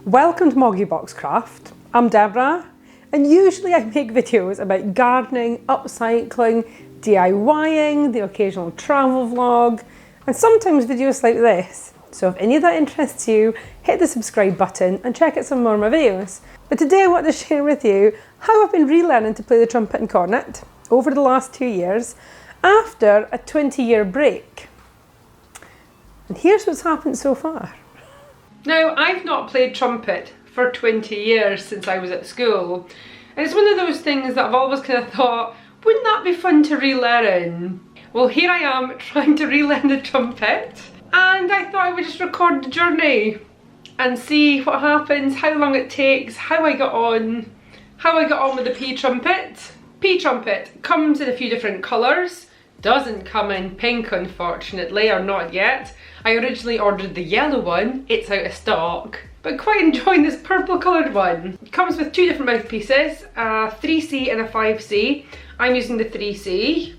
Welcome to MoggyBoxCraft. I'm Deborah, and usually I make videos about gardening, upcycling, DIYing, the occasional travel vlog, and sometimes videos like this. So if any of that interests you, hit the subscribe button and check out some more of my videos. But today I want to share with you how I've been relearning to play the trumpet and cornet over the last 2 years after a 20-year break. And here's what's happened so far. Now, I've not played trumpet for 20 years since I was at school. And it's one of those things that I've always kind of thought, wouldn't that be fun to relearn? Well, here I am trying to relearn the trumpet. And I thought I would just record the journey and see what happens, how long it takes, how I got on with the P trumpet. P trumpet comes in a few different colours. Doesn't come in pink, unfortunately, or not yet. I originally ordered the yellow one, it's out of stock, but quite enjoying this purple coloured one. It comes with two different mouthpieces, a 3C and a 5C. I'm using the 3C.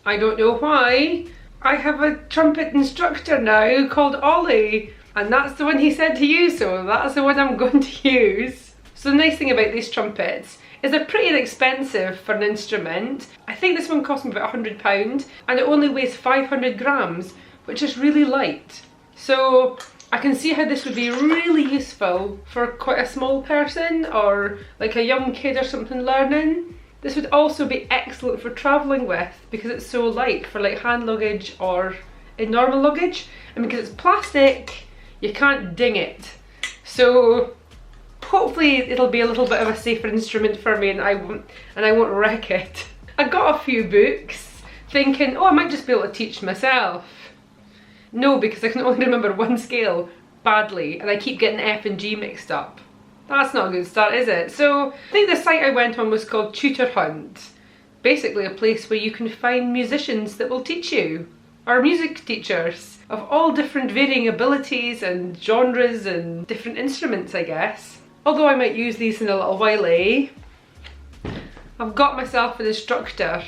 I don't know why. I have a trumpet instructor now called Ollie, and that's the one he said to use, so that's the one I'm going to use. So the nice thing about these trumpets is they're pretty inexpensive for an instrument. I think this one cost me about £100 and it only weighs 500 grams, which is really light. So I can see how this would be really useful for quite a small person or like a young kid or something learning. This would also be excellent for travelling with because it's so light for like hand luggage or in normal luggage. And because it's plastic, you can't ding it. So hopefully it'll be a little bit of a safer instrument for me and I won't wreck it. I got a few books thinking, oh, I might just be able to teach myself. No, because I can only remember one scale badly and I keep getting F and G mixed up. That's not a good start, is it? So I think the site I went on was called Tutor Hunt. Basically a place where you can find musicians that will teach you, or music teachers of all different varying abilities and genres and different instruments, I guess. Although I might use these in a little while, eh? I've got myself an instructor,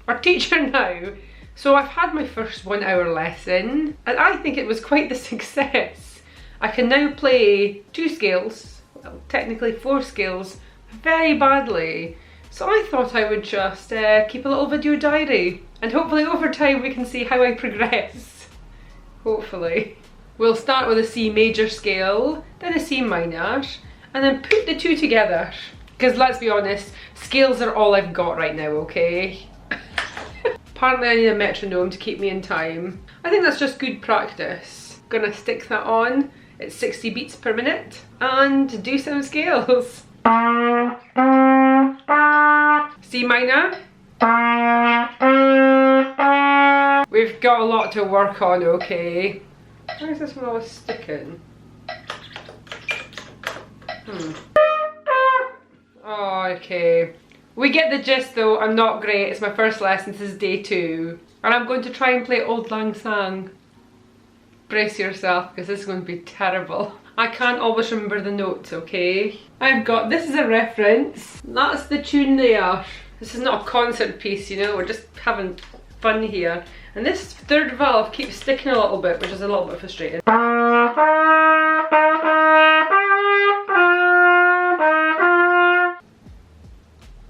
or teacher now. So I've had my first 1 hour lesson and I think it was quite the success. I can now play 2 scales, well technically 4 scales, very badly. So I thought I would just keep a little video diary and hopefully over time we can see how I progress. Hopefully. We'll start with a C major scale, then a C minor, and then put the two together. Because let's be honest, scales are all I've got right now, okay? Apparently I need a metronome to keep me in time. I think that's just good practice. Gonna stick that on at 60 beats per minute and do some scales. C minor. We've got a lot to work on, okay? Where is this one always sticking? Oh, okay. We get the gist though. I'm not great. It's my first lesson. This is day 2. And I'm going to try and play Auld Lang Syne. Brace yourself because this is going to be terrible. I can't always remember the notes, okay? I've got, this is a reference. That's the tune there. This is not a concert piece, you know, we're just having fun here. And this third valve keeps sticking a little bit, which is a little bit frustrating.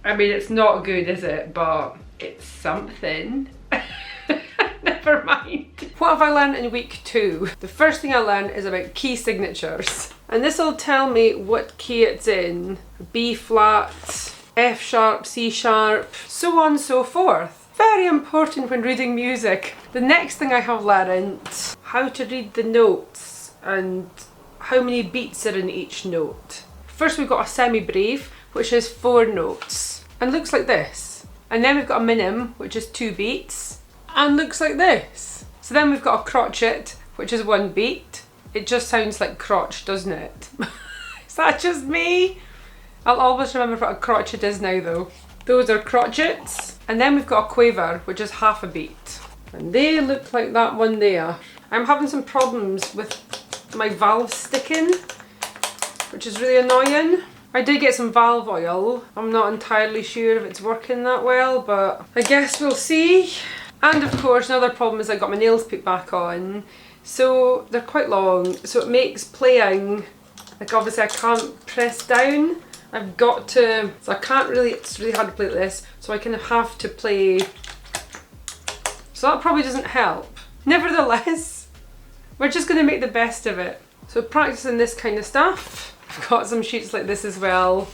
I mean, it's not good, is it? But it's something. Never mind. What have I learned in week 2? The first thing I learned is about key signatures. And this will tell me what key it's in. B flat, F sharp, C sharp, so on and so forth. Very important when reading music. The next thing I have learned, how to read the notes and how many beats are in each note. First we've got a semi-breve, which is 4 notes. And looks like this. And then we've got a minim, which is 2 beats, and looks like this. So then we've got a crotchet, which is 1 beat. It just sounds like crotch, doesn't it? Is that just me? I'll always remember what a crotchet is now though. Those are crotchets. And then we've got a quaver, which is half a beat. And they look like that one there. I'm having some problems with my valve sticking, which is really annoying. I did get some valve oil. I'm not entirely sure if it's working that well, but I guess we'll see. And of course, another problem is I got my nails put back on. So they're quite long, so it makes playing Like obviously I can't press down. I've got to, so I can't really, it's really hard to play like this, so I kind of have to play, so that probably doesn't help. Nevertheless, we're just going to make the best of it. So practicing this kind of stuff. I've got some sheets like this as well.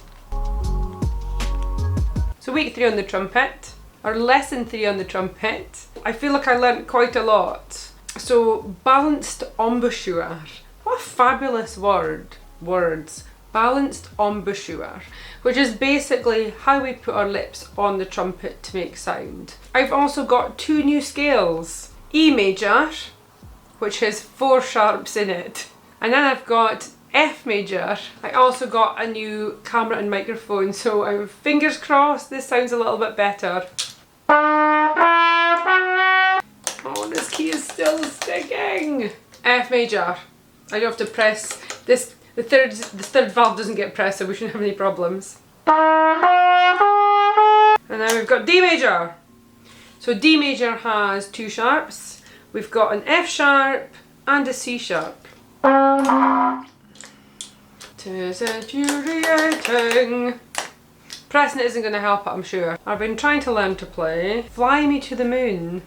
So week 3 on the trumpet, or lesson 3 on the trumpet. I feel like I learnt quite a lot. So balanced embouchure. What a fabulous words. Balanced embouchure, which is basically how we put our lips on the trumpet to make sound. I've also got 2 new scales. E major, which has 4 sharps in it. And then I've got F major. I also got a new camera and microphone, so I'm fingers crossed this sounds a little bit better. Oh, this key is still sticking. F major. I don't have to press this. The third valve doesn't get pressed, so we shouldn't have any problems. And then we've got D major. So D major has 2 sharps. We've got an F sharp and a C sharp. 'Tis infuriating. Pressing it isn't going to help it, I'm sure. I've been trying to learn to play Fly Me to the Moon.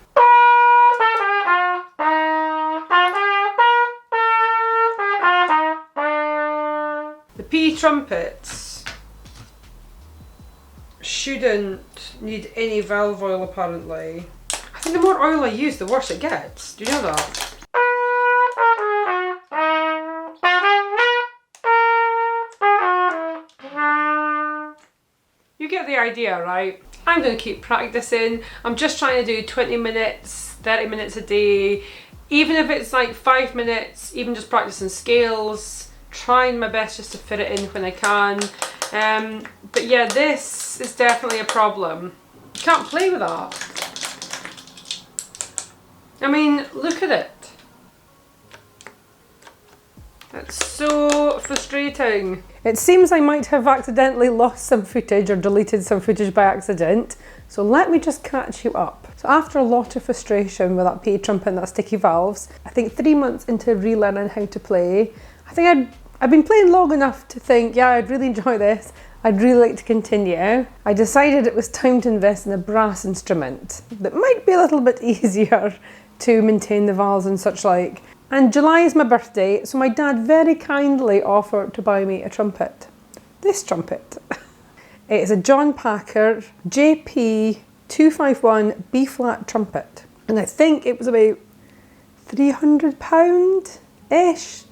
The P trumpets shouldn't need any valve oil apparently. I think the more oil I use, the worse it gets. Do you know that? You get the idea, right? I'm going to keep practicing. I'm just trying to do 20 minutes, 30 minutes a day. Even if it's like 5 minutes, even just practicing scales, trying my best just to fit it in when I can. But yeah, this is definitely a problem. You can't play with that. I mean, look at it. It's so frustrating. It seems I might have accidentally lost some footage or deleted some footage by accident, so let me just catch you up. So after a lot of frustration with that P trumpet and that sticky valves, I think 3 months into relearning how to play, I think I'd been playing long enough to think, yeah, I'd really enjoy this. I'd really like to continue. I decided it was time to invest in a brass instrument that might be a little bit easier to maintain the valves and such like. And July is my birthday, so my dad very kindly offered to buy me a trumpet. This trumpet. It's a John Packer JP 251 B-flat trumpet. And I think it was about £300-ish,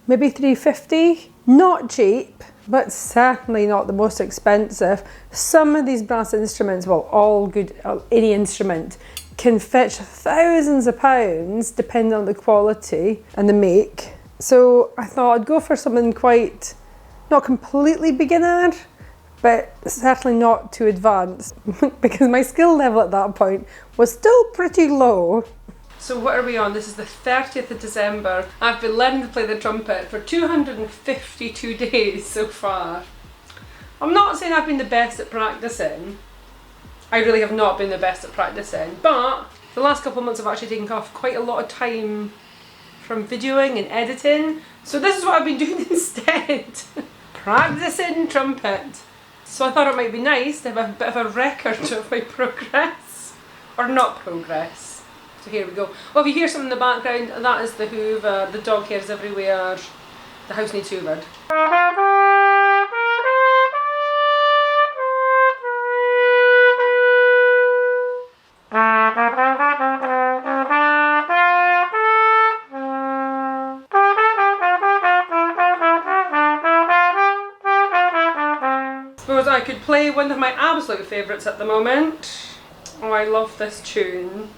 maybe £350. Not cheap, but certainly not the most expensive. Some of these brass instruments, well, all good, any instrument, can fetch thousands of pounds depending on the quality and the make. So I thought I'd go for something quite, not completely beginner, but certainly not too advanced because my skill level at that point was still pretty low. So what are we on? This is the 30th of December. I've been learning to play the trumpet for 252 days so far. I'm not saying I've been the best at practicing. I really have not been the best at practicing, but the last couple of months I've actually taken off quite a lot of time from videoing and editing. So this is what I've been doing instead. Practicing trumpet. So I thought it might be nice to have a bit of a record of my progress. Or not progress. So here we go. Oh, if you hear something in the background, that is the hoover, the dog hairs everywhere. The house needs hoovered. I could play one of my absolute favourites at the moment. Oh, I love this tune.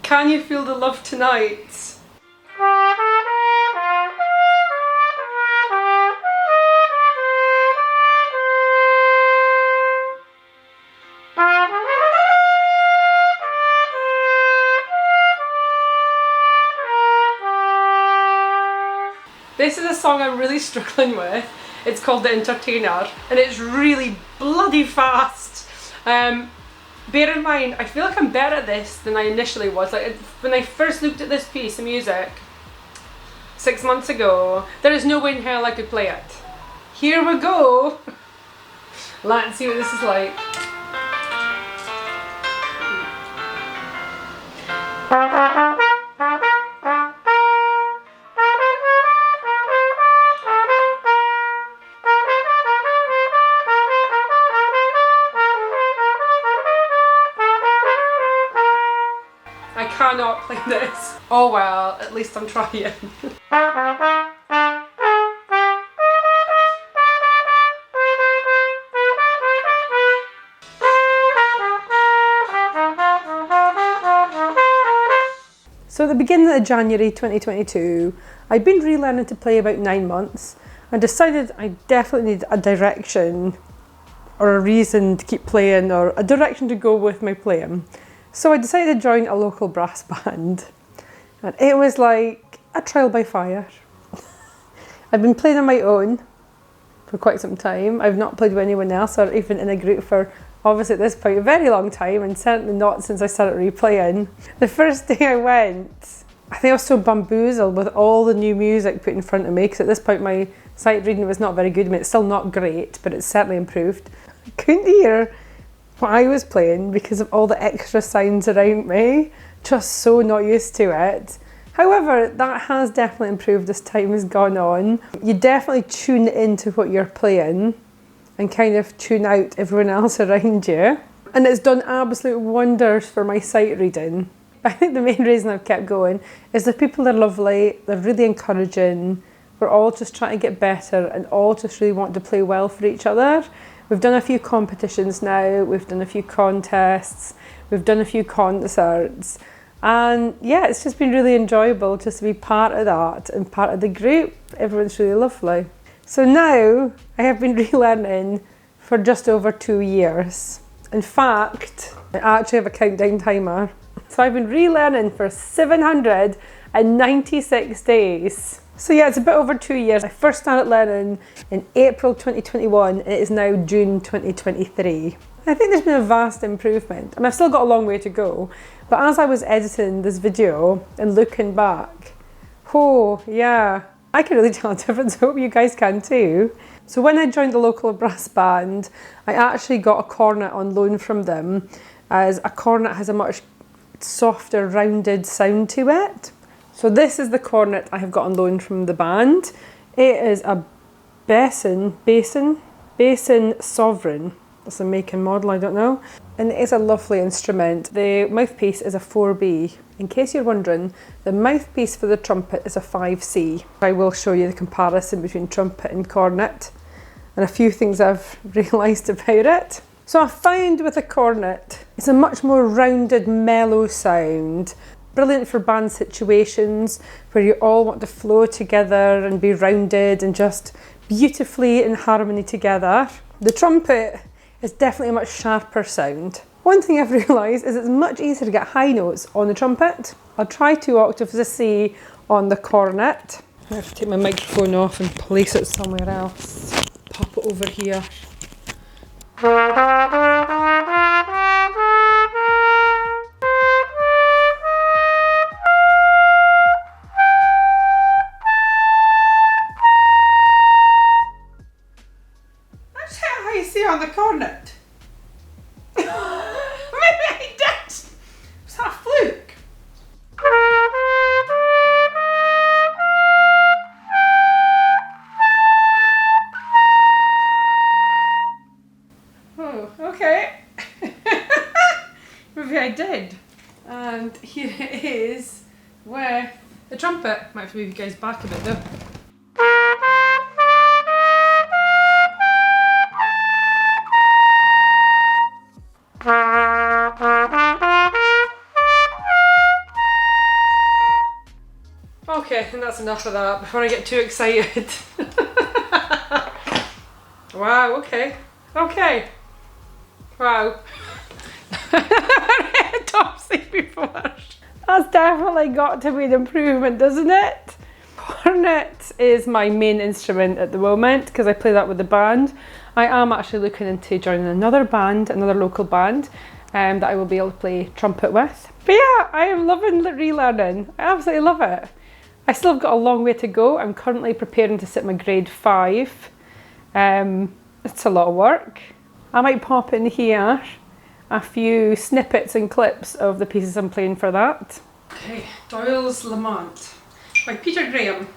Can You Feel the Love Tonight? This is a song I'm really struggling with. It's called The Entertainer, and it's really bloody fast. Bear in mind, I feel like I'm better at this than I initially was. Like when I first looked at this piece of music, 6 months ago. There is no way in hell I could play it. Here we go. Let's see what this is like. I cannot play this. Oh well, at least I'm trying. So at the beginning of January 2022, I'd been relearning to play about 9 months and decided I definitely needed a direction or a reason to keep playing or a direction to go with my playing. So I decided to join a local brass band, and it was like a trial by fire. I've been playing on my own for quite some time. I've not played with anyone else or even in a group for obviously at this point a very long time, and certainly not since I started replaying. The first day I went, I think I was so bamboozled with all the new music put in front of me, because at this point my sight reading was not very good. I mean, it's still not great, but it's certainly improved. I couldn't hear what I was playing because of all the extra sounds around me. Just so not used to it. However, that has definitely improved as time has gone on. You definitely tune into what you're playing and kind of tune out everyone else around you. And it's done absolute wonders for my sight reading. I think the main reason I've kept going is the people are lovely, they're really encouraging. We're all just trying to get better and all just really want to play well for each other. We've done a few competitions now, we've done a few contests, we've done a few concerts, and yeah, it's just been really enjoyable just to be part of that and part of the group. Everyone's really lovely. So now I have been relearning for just over 2 years. In fact, I actually have a countdown timer. So I've been relearning for 796 days. So yeah, it's a bit over 2 years. I first started learning in April 2021 and it is now June 2023. I think there's been a vast improvement. I mean, I've still got a long way to go, but as I was editing this video and looking back, oh yeah, I can really tell a difference. I hope you guys can too. So when I joined the local brass band, I actually got a cornet on loan from them, as a cornet has a much softer, rounded sound to it. So this is the cornet I have got on loan from the band. It is a Basin Sovereign. That's a make and model, I don't know. And it is a lovely instrument. The mouthpiece is a 4B. In case you're wondering, the mouthpiece for the trumpet is a 5C. I will show you the comparison between trumpet and cornet and a few things I've realised about it. So I found with a cornet, it's a much more rounded, mellow sound. Brilliant for band situations where you all want to flow together and be rounded and just beautifully in harmony together. The trumpet is definitely a much sharper sound. One thing I've realised is it's much easier to get high notes on the trumpet. I'll try 2 octaves of C on the cornet. I have to take my microphone off and place it somewhere else. Pop it over here. On the cornet. Maybe I did. Was that a fluke? Oh, okay. Maybe I did. And here it is with the trumpet. Might have to move you guys back a bit though. Okay, and that's enough of that before I get too excited. Wow, okay. Okay. Wow. Top C before. That's definitely got to be an improvement, doesn't it? Cornet is my main instrument at the moment because I play that with the band. I am actually looking into joining another band, another local band, that I will be able to play trumpet with. But yeah, I am loving relearning. I absolutely love it. I still have got a long way to go. I'm currently preparing to sit my grade 5. It's a lot of work. I might pop in here a few snippets and clips of the pieces I'm playing for that. Okay, Doyle's Lament by Peter Graham.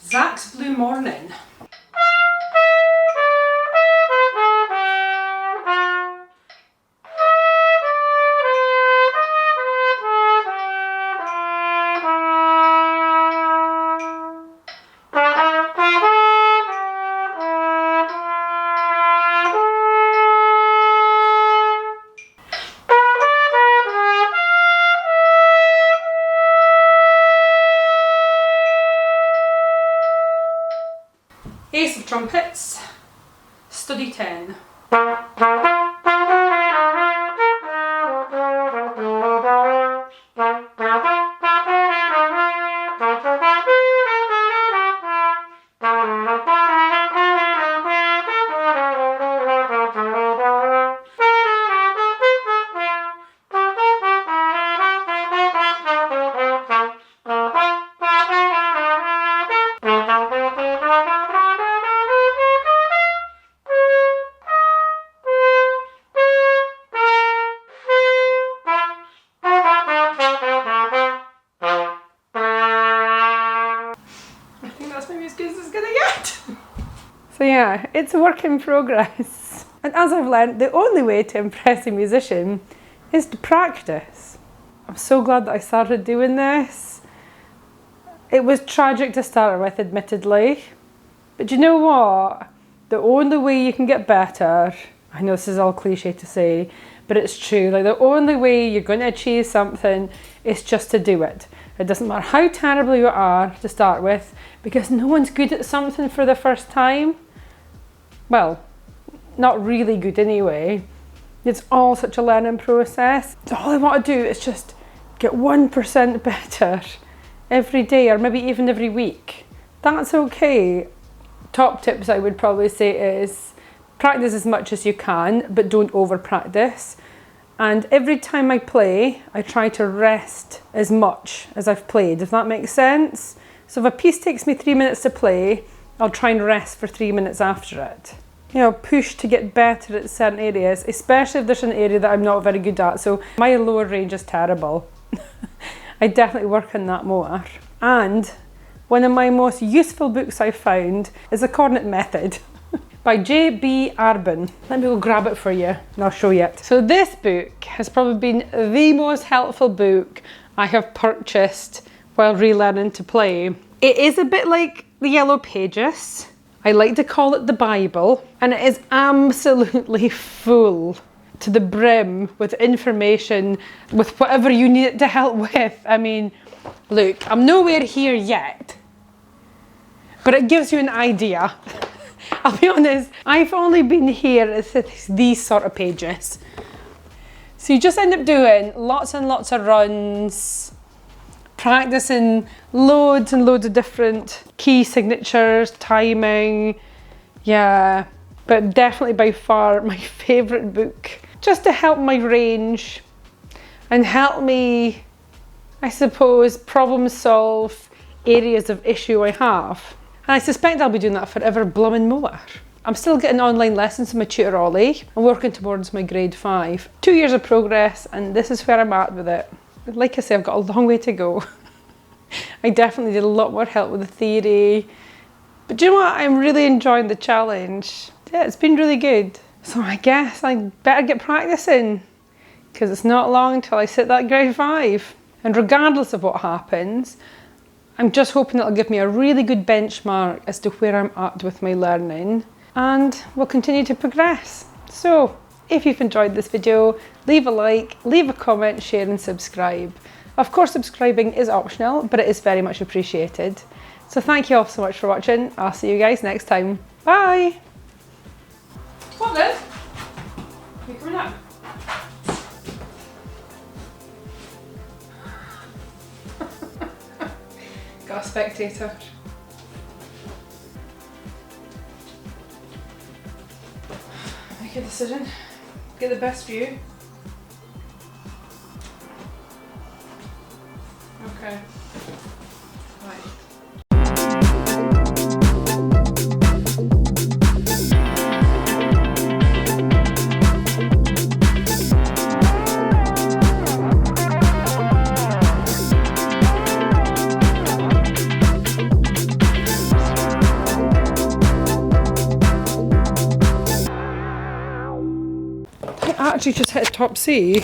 Zach's Blue Morning. Ace of Trumpets, Study 10. So yeah, it's a work in progress. And as I've learned, the only way to impress a musician is to practice. I'm so glad that I started doing this. It was tragic to start with, admittedly. But you know what? The only way you can get better, I know this is all cliche to say, but it's true. Like, the only way you're going to achieve something is just to do it. It doesn't matter how terrible you are to start with, because no one's good at something for the first time. Well, not really good anyway. It's all such a learning process. So all I want to do is just get 1% better every day, or maybe even every week. That's okay. Top tips I would probably say is practice as much as you can, but don't over practice. And every time I play, I try to rest as much as I've played, if that makes sense. So if a piece takes me 3 minutes to play, I'll try and rest for 3 minutes after it. You know, push to get better at certain areas, especially if there's an area that I'm not very good at. So my lower range is terrible. I definitely work on that more. And one of my most useful books I've found is The Cornet Method by J.B. Arbon. Let me go grab it for you and I'll show you it. So this book has probably been the most helpful book I have purchased while relearning to play. It is a bit like the Yellow Pages. I like to call it the Bible, and it is absolutely full to the brim with information, with whatever you need it to help with. I mean, look, I'm nowhere here yet, but it gives you an idea. I'll be honest, I've only been here at these sort of pages. So you just end up doing lots and lots of runs, practicing loads and loads of different key signatures, timing, yeah. But definitely by far my favourite book, just to help my range and help me, I suppose, problem solve areas of issue I have. And I suspect I'll be doing that forever blooming more. I'm still getting online lessons from my tutor Ollie. I'm working towards my grade 5. 2 years of progress, and this is where I'm at with it. Like I say, I've got a long way to go. I definitely did a lot more help with the theory. But do you know what? I'm really enjoying the challenge. Yeah, it's been really good. So I guess I better get practicing, because it's not long until I sit that grade 5. And regardless of what happens, I'm just hoping it'll give me a really good benchmark as to where I'm at with my learning, and we'll continue to progress. So if you've enjoyed this video, leave a like, leave a comment, share and subscribe. Of course, subscribing is optional, but it is very much appreciated. So thank you all so much for watching. I'll see you guys next time. Bye! What then? You coming up? Got a spectator. Make a decision. Get the best view. Okay. Right. I actually just hit top C.